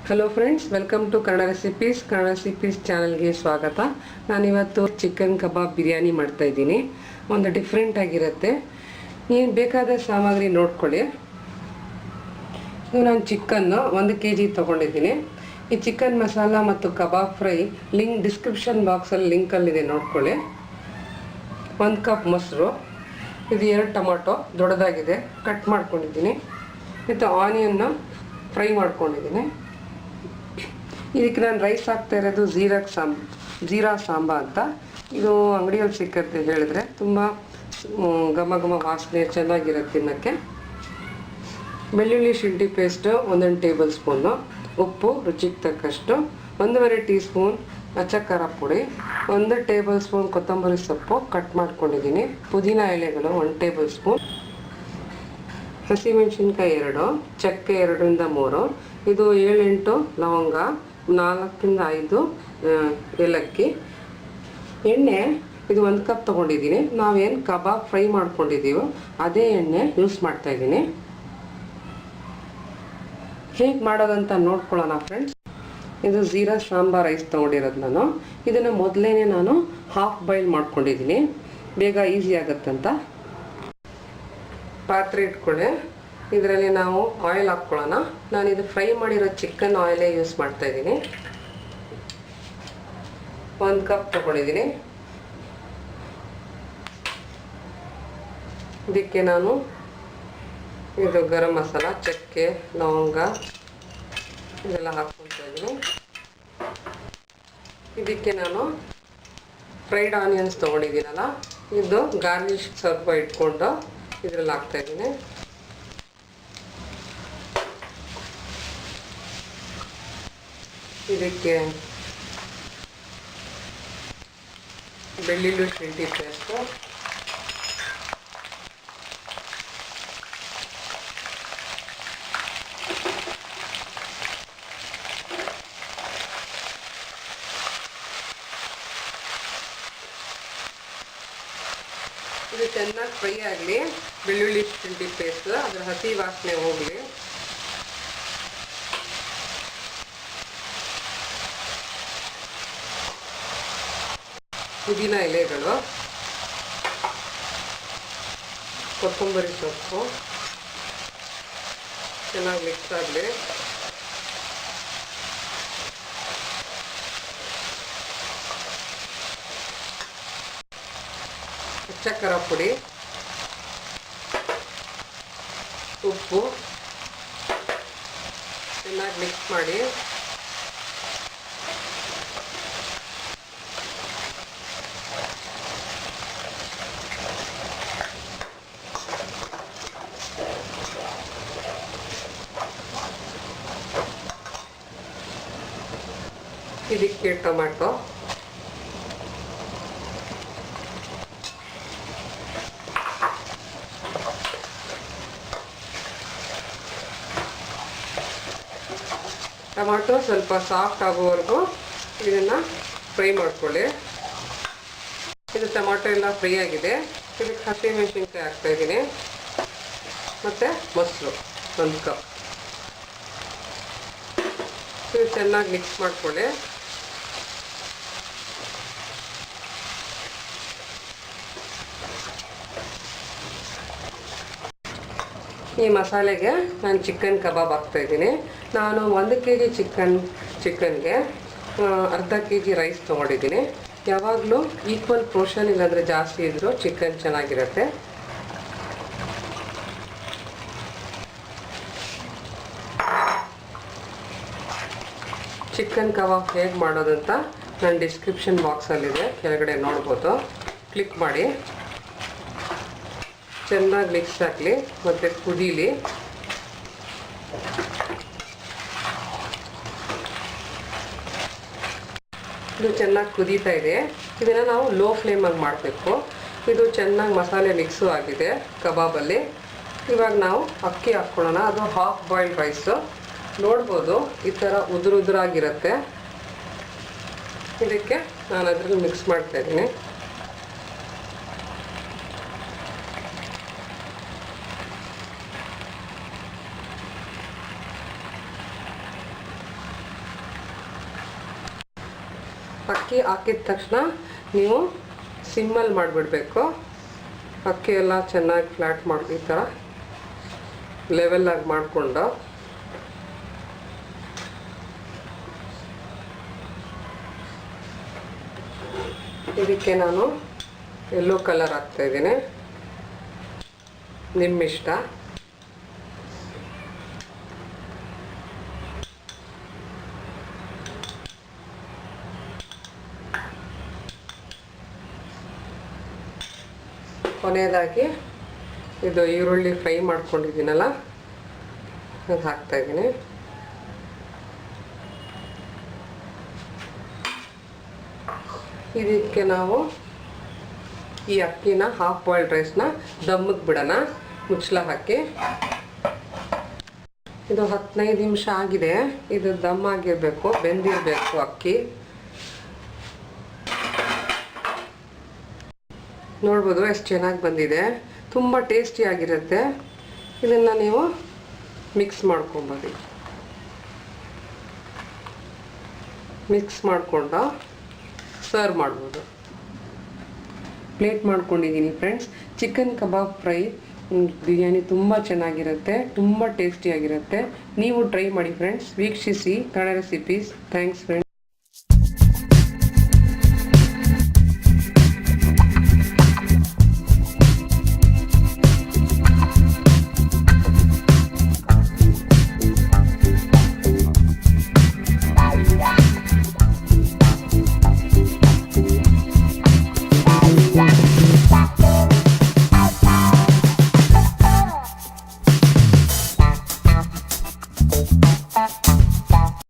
Hello friends, welcome to Kannada recipes ಚಾನಲ್ಗೆ ಸ್ವಾಗತ. ನಾನಿವತ್ತು ಚಿಕನ್ ಕಬಾಬ್ ಬಿರಿಯಾನಿ ಮಾಡ್ತಾ ಇದ್ದೀನಿ. ಒಂದು ಡಿಫ್ರೆಂಟ್ ಆಗಿರುತ್ತೆ. ಏನು ಬೇಕಾದ ಸಾಮಗ್ರಿ ನೋಡ್ಕೊಳ್ಳಿ. ಇದು ನಾನು ಚಿಕನ್ನು 1 kg ತೊಗೊಂಡಿದ್ದೀನಿ. ಈ ಚಿಕನ್ ಮಸಾಲ ಮತ್ತು ಕಬಾಬ್ ಫ್ರೈ ಲಿಂಕ್ ಡಿಸ್ಕ್ರಿಪ್ಷನ್ ಬಾಕ್ಸಲ್ಲಿ ಲಿಂಕಲ್ಲಿದೆ, ನೋಡ್ಕೊಳ್ಳಿ. 1 ಕಪ್ ಮೊಸರು, ಇದು 2 ಟೊಮಾಟೊ ದೊಡ್ಡದಾಗಿದೆ ಕಟ್ ಮಾಡ್ಕೊಂಡಿದ್ದೀನಿ, ಮತ್ತು ಆನಿಯನ್ನ ಫ್ರೈ ಮಾಡ್ಕೊಂಡಿದ್ದೀನಿ. ಇದಕ್ಕೆ ನಾನು ರೈಸ್ ಹಾಕ್ತಾ ಇರೋದು ಜೀರಾ ಸಾಂಬಾ ಅಂತ. ಇದು ಅಂಗಡಿಯಲ್ಲಿ ಸಿಕ್ಕತ್ತೆ, ಹೇಳಿದ್ರೆ ತುಂಬ ಘಮ ಘಮ ವಾಸನೆ ಚೆನ್ನಾಗಿರುತ್ತೆ ತಿನ್ನೋಕ್ಕೆ. ಬೆಳ್ಳುಳ್ಳಿ ಶುಂಠಿ ಪೇಸ್ಟು 1 ಟೇಬಲ್ ಸ್ಪೂನು, ಉಪ್ಪು ರುಚಿಗೆ ತಕ್ಕಷ್ಟು, 1.5 ಟೀ ಸ್ಪೂನ್ ಅಚ್ಚ ಖಾರ ಪುಡಿ, 1 ಟೇಬಲ್ ಸ್ಪೂನ್ ಕೊತ್ತಂಬರಿ ಸೊಪ್ಪು ಕಟ್ ಮಾಡ್ಕೊಂಡಿದ್ದೀನಿ, ಪುದೀನ ಎಲೆಗಳು 1 ಟೇಬಲ್ ಸ್ಪೂನ್, ಹಸಿಮೆಣಸಿನ್ಕಾಯಿ 2, ಚಕ್ಕೆ 2ರಿಂದ 3, ಇದು 7-8 ಲವಂಗ, 4ರಿಂದ 5 ಏಲಕ್ಕಿ. ಎಣ್ಣೆ ಇದು 1 ಕಪ್ ತೊಗೊಂಡಿದ್ದೀನಿ. ನಾವೇನು ಕಬಾಬ್ ಫ್ರೈ ಮಾಡ್ಕೊಂಡಿದ್ದೀವೋ ಅದೇ ಎಣ್ಣೆ ಯೂಸ್ ಮಾಡ್ತಾಯಿದ್ದೀನಿ. ಹೇಗೆ ಮಾಡೋದಂತ ನೋಡ್ಕೊಳ್ಳೋಣ ಫ್ರೆಂಡ್ಸ್. ಇದು ಜೀರಾ ಸಾಂಬಾರ್ ರೈಸ್ ತೊಗೊಂಡಿರೋದು ನಾನು. ಇದನ್ನು ಮೊದಲೇ ನಾನು ಹಾಫ್ ಬಾಯ್ಲ್ ಮಾಡ್ಕೊಂಡಿದ್ದೀನಿ, ಬೇಗ ಈಸಿ ಆಗುತ್ತಂತ. ಪಾತ್ರೆ ಇಟ್ಕೊಳ್ಳಿ. ಇದರಲ್ಲಿ ನಾವು ಆಯಿಲ್ ಹಾಕ್ಕೊಳ್ಳೋಣ. ನಾನಿದು ಫ್ರೈ ಮಾಡಿರೋ ಚಿಕನ್ ಆಯಿಲೇ ಯೂಸ್ ಮಾಡ್ತಾ ಇದ್ದೀನಿ. 1 ಕಪ್ ತೊಗೊಂಡಿದ್ದೀನಿ. ಇದಕ್ಕೆ ನಾನು ಇದು ಗರಂ ಮಸಾಲ, ಚಕ್ಕೆ, ಲವಂಗ ಇದೆಲ್ಲ ಹಾಕ್ಕೊಳ್ತಾ ಇದ್ದೀನಿ. ಇದಕ್ಕೆ ನಾನು ಫ್ರೈಡ್ ಆನಿಯನ್ಸ್ ತೊಗೊಂಡಿದ್ದೀನಲ್ಲ, ಇದು ಗಾರ್ಲಿಶ್ ಸ್ವಲ್ಪ ಇಟ್ಕೊಂಡು ಇದರಲ್ಲಿ ಹಾಕ್ತಾಯಿದ್ದೀನಿ. ಇದಕ್ಕೆ ಬೆಳ್ಳುಳ್ಳಿ ಶುಂಠಿ ಪೇಸ್ಟು, ಇದು ಚೆನ್ನಾಗಿ ಫ್ರೈ ಆಗಲಿ. ಬೆಳ್ಳುಳ್ಳಿ ಶುಂಠಿ ಪೇಸ್ಟ್ ಅದರ ಹಸಿ ವಾಸನೆ ಹೋಗಲಿ. ಪುದೀನ ಎಲೆಗಳು, ಕೊತ್ತಂಬರಿ ಸೊಪ್ಪು ಚೆನ್ನಾಗಿ ಮಿಕ್ಸ್ ಆಗಲಿ. ಅಚ್ಚ ಖಾರ ಪುಡಿ, ಉಪ್ಪು ಚೆನ್ನಾಗಿ ಮಿಕ್ಸ್ ಮಾಡಿ. ಇದಕ್ಕೆ ಟೊಮ್ಯಾಟೊ, ಸ್ವಲ್ಪ ಸಾಫ್ಟ್ ಆಗೋವರೆಗೂ ಇದನ್ನು ಫ್ರೈ ಮಾಡ್ಕೊಳ್ಳಿ. ಇದು ಟೊಮ್ಯಾಟೊ ಎಲ್ಲ ಫ್ರೈ ಆಗಿದೆ. ಇದಕ್ಕೆ ಹಸಿಮೆಣಸಿನ್ಕಾಯಿ ಹಾಕ್ತಾಯಿದ್ದೀನಿ, ಮತ್ತು ಮೊಸರು 1 ಕಪ್. ಇದು ಚೆನ್ನಾಗಿ ಮಿಕ್ಸ್ ಮಾಡ್ಕೊಳ್ಳಿ. ಈ ಮಸಾಲೆಗೆ ನಾನು ಚಿಕನ್ ಕಬಾಬ್ ಹಾಕ್ತಾಯಿದ್ದೀನಿ. ನಾನು 1 kg ಚಿಕನ್ಗೆ ಅರ್ಧ kg ರೈಸ್ ತೊಗೊಂಡಿದ್ದೀನಿ. ಯಾವಾಗಲೂ ಈಕ್ವಲ್ ಪೋರ್ಷನ್, ಇಲ್ಲಾಂದರೆ ಜಾಸ್ತಿ ಇದ್ದರೂ ಚಿಕನ್ ಚೆನ್ನಾಗಿರುತ್ತೆ. ಚಿಕನ್ ಕಬಾಬ್ ಹೇಗೆ ಮಾಡೋದಂತ ನಾನು ಡಿಸ್ಕ್ರಿಪ್ಷನ್ ಬಾಕ್ಸಲ್ಲಿದೆ, ಕೆಳಗಡೆ ನೋಡ್ಬೋದು, ಕ್ಲಿಕ್ ಮಾಡಿ. ಚೆನ್ನಾಗಿ ಮಿಕ್ಸ್ ಆಗಲಿ ಮತ್ತು ಕುದೀಲಿ. ಇದು ಚೆನ್ನಾಗಿ ಕುದೀತಾ ಇದೆ. ಇದನ್ನು ನಾವು ಲೋ ಫ್ಲೇಮಲ್ಲಿ ಮಾಡಬೇಕು. ಇದು ಚೆನ್ನಾಗಿ ಮಸಾಲೆ ಮಿಕ್ಸು ಆಗಿದೆ ಕಬಾಬಲ್ಲಿ. ಇವಾಗ ನಾವು ಅಕ್ಕಿ ಹಾಕ್ಕೊಳ್ಳೋಣ. ಅದು ಹಾಫ್ ಬಾಯ್ಲ್ಡ್ ರೈಸು, ನೋಡ್ಬೋದು ಈ ಥರ ಉದುರಾಗಿರುತ್ತೆ. ಇದಕ್ಕೆ ನಾನು ಅದರಲ್ಲಿ ಮಿಕ್ಸ್ ಮಾಡ್ತಾಯಿದ್ದೀನಿ. ಅಕ್ಕಿ ಹಾಕಿದ ತಕ್ಷಣ ನೀವು ಸಿಮ್ಮಲ್ಲಿ ಮಾಡಿಬಿಡಬೇಕು. ಅಕ್ಕಿ ಎಲ್ಲ ಚೆನ್ನಾಗಿ ಫ್ಲಾಟ್ ಮಾಡಿ ಈ ಥರ ಲೆವೆಲ್ಲಾಗಿ ಮಾಡಿಕೊಂಡು ಇದಕ್ಕೆ ನಾನು ಯೆಲ್ಲೋ ಕಲರ್ ಹಾಕ್ತಾಯಿದ್ದೀನಿ. ನಿಮ್ಮಿಷ್ಟ. ಕೊನೆಯದಾಗಿ ಇದು ಈರುಳ್ಳಿ ಫ್ರೈ ಮಾಡ್ಕೊಂಡಿದ್ದೀನಲ್ಲ ಅದು ಹಾಕ್ತಾಯಿದ್ದೀನಿ. ಇದಕ್ಕೆ ನಾವು ಈ ಅಕ್ಕಿನ ಹಾಫ್ ಬಾಯ್ಲ್ಡ್ ರೈಸ್ನ ದಮ್ಮಿಗೆ ಬಿಡೋಣ ಮುಚ್ಚಳ ಹಾಕಿ. ಇದು 15 ನಿಮಿಷ ಆಗಿದೆ. ಇದು ದಮ್ ಆಗಿರಬೇಕು, ಬೆಂದಿರಬೇಕು ಅಕ್ಕಿ. ನೋಡ್ಬೋದು ಎಷ್ಟು ಚೆನ್ನಾಗಿ ಬಂದಿದೆ. ತುಂಬ ಟೇಸ್ಟಿಯಾಗಿರುತ್ತೆ. ಇದನ್ನು ನೀವು ಮಿಕ್ಸ್ ಮಾಡ್ಕೊಬೋದು. ಮಿಕ್ಸ್ ಮಾಡಿಕೊಂಡು ಸರ್ವ್ ಮಾಡ್ಬೋದು. ಪ್ಲೇಟ್ ಮಾಡ್ಕೊಂಡಿದ್ದೀನಿ ಫ್ರೆಂಡ್ಸ್. ಚಿಕನ್ ಕಬಾಬ್ ಫ್ರೈ ಬಿರಿಯಾನಿ ತುಂಬ ಚೆನ್ನಾಗಿರುತ್ತೆ, ತುಂಬ ಟೇಸ್ಟಿಯಾಗಿರುತ್ತೆ. ನೀವು ಟ್ರೈ ಮಾಡಿ ಫ್ರೆಂಡ್ಸ್. ವೀಕ್ಷಿಸಿ ಕನ್ನಡ ರೆಸಿಪೀಸ್. Thanks friends.